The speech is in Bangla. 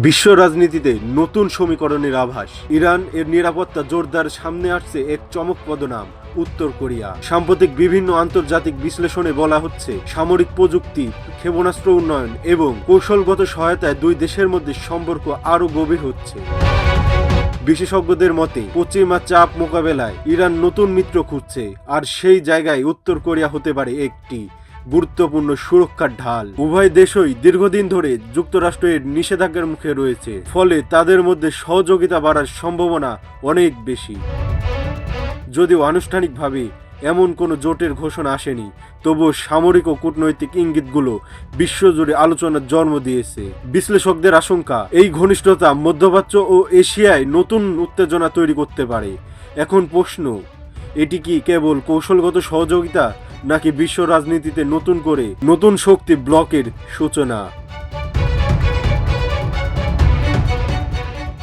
বিশ্ব রাজনীতিতে নতুন সমীকরণের আভাস। ইরান এর নিরাপত্তা জোরদার, সামনে আসছে এক চমকপ্রদ নাম, উত্তর কোরিয়া। সাম্প্রতিক বিভিন্ন আন্তর্জাতিক বিশ্লেষণে বলা হচ্ছে, সামরিক প্রযুক্তি, ক্ষেপণাস্ত্র উন্নয়ন এবং কৌশলগত সহায়তায় দুই দেশের মধ্যে সম্পর্ক আরও গভীর হচ্ছে। বিশেষজ্ঞদের মতে, পশ্চিমা চাপ মোকাবেলায় ইরান নতুন মিত্র খুঁজছে, আর সেই জায়গায় উত্তর কোরিয়া হতে পারে একটি গুরুত্বপূর্ণ সুরক্ষার ঢাল। উভয় দেশই দীর্ঘদিন ধরে যুক্তরাষ্ট্রের নিষেধাজ্ঞার মুখে রয়েছে, ফলে তাদের মধ্যে সহযোগিতা বাড়ার সম্ভাবনা অনেক বেশি। যদিও আনুষ্ঠানিকভাবে এমন কোনো জোটের ঘোষণা আসেনি, তবুও সামরিক ও কূটনৈতিক ইঙ্গিতগুলো বিশ্বজুড়ে আলোচনার জন্ম দিয়েছে। বিশ্লেষকদের আশঙ্কা, এই ঘনিষ্ঠতা মধ্যপ্রাচ্য ও এশিয়ায় নতুন উত্তেজনা তৈরি করতে পারে। এখন প্রশ্ন, এটি কি কেবল কৌশলগত সহযোগিতা, নাকি বিশ্ব রাজনীতিতে নতুন শক্তি ব্লকের সূচনা?